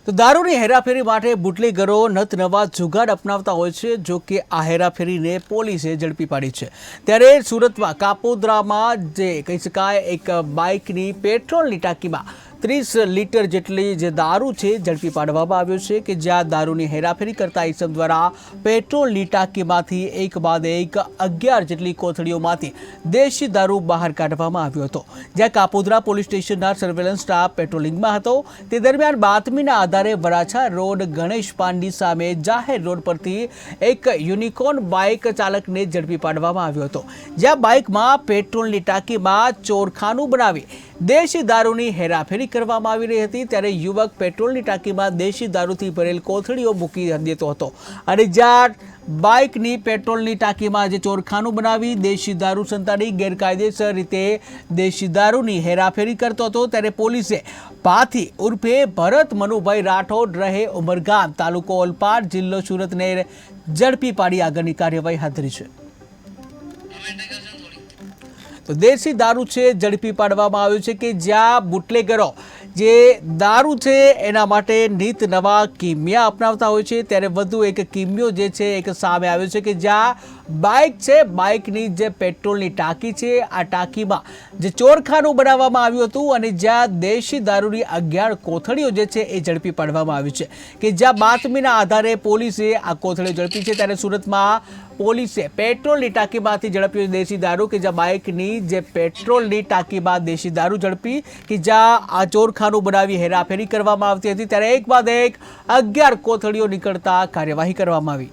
તો દારૂની હેરાફેરી માટે બુટલેગરો નત નવા જુગાડ અપનાવતા હોય છે। જો કે આ હેરાફેરીને પોલીસે ઝડપી પાડી છે। ત્યારે સુરતમાં કાપોદ્રામાં જે કહી શકાય એક બાઇકની પેટ્રોલની ટાંકીમાં 30 લીટર જેટલી જે દારૂ છે ઝડપી પાડવામાં આવ્યો છે કે જ્યાં દારૂની હેરાફેરી કરતા ઇસમ દ્વારા પેટ્રોલની ટાંકીમાંથી એક બાદ એક 11 જેટલી કોથળીઓમાંથી દેશી દારૂ બહાર કાઢવામાં આવ્યો હતો। જ્યાં કાપોદ્રા પોલીસ સ્ટેશનના સર્વેલન્સ સ્ટાફ પેટ્રોલિંગમાં હતો તે દરમિયાન બાતમીના આધારે વરાછા રોડ ગણેશ પાનની સામે જાહેર રોડ પરથી એક યુનિકોર્ન બાઇક ચાલકને ઝડપી પાડવામાં આવ્યો હતો। જ્યાં બાઇકમાં પેટ્રોલની ટાંકીમાં ચોરખાનું બનાવી દેશી દારૂની હેરાફેરી કરવામાં આવી રહી હતી। ત્યારે યુવક પેટ્રોલની ટાંકીમાં દેશી દારૂથી ભરેલ કોથળીઓ મૂકી દેતો હતો અને જ્યાં બાઇકની પેટ્રોલની ટાંકીમાં જે ચોરખાનું બનાવી દેશી દારૂ સંતાડી ગેરકાયદેસર રીતે દેશી દારૂની હેરાફેરી કરતો હતો ત્યારે પોલીસે પાથી ઉર્ફે ભરત મનુભાઈ રાઠોડ રહે ઉમરગામ તાલુકો ઓલપાડ જિલ્લો સુરતને ઝડપી પાડી આગળની કાર્યવાહી હાથ ધરી છે। તો દેશી દારૂ છે ઝડપી પાડવામાં આવ્યું છે કે જ્યાં બુટલેગરો જે દારૂ છે એના માટે નીત નવા કિમિયા અપનાવતા હોય છે। ત્યારે વધુ એક કિમિયો જે છે એક સામે આવ્યો છે કે જ્યાં બાઇક છે બાઇકની જે પેટ્રોલની ટાંકી છે આ ટાંકીમાં જે ચોરખાનું બનાવવામાં આવ્યું હતું અને જ્યાં દેશી દારૂની 11 કોથળીઓ જે છે એ ઝડપી પાડવામાં આવી છે કે જ્યાં બાતમીના આધારે પોલીસે આ કોથળીઓ ઝડપી છે। ત્યારે સુરતમાં પોલીસે પેટ્રોલની ટાંકીમાંથી ઝડપ્યો દેશી દારૂ કે જ્યાં બાઇકની જે પેટ્રોલની ટાંકીમાં દેશી દારૂ ઝડપી કે જ્યાં આ ચોરખાનું બનાવી હેરાફેરી કરવામાં આવતી હતી। ત્યારે એક બાદ એક 11 કોથળીઓ નીકળતા કાર્યવાહી કરવામાં આવી।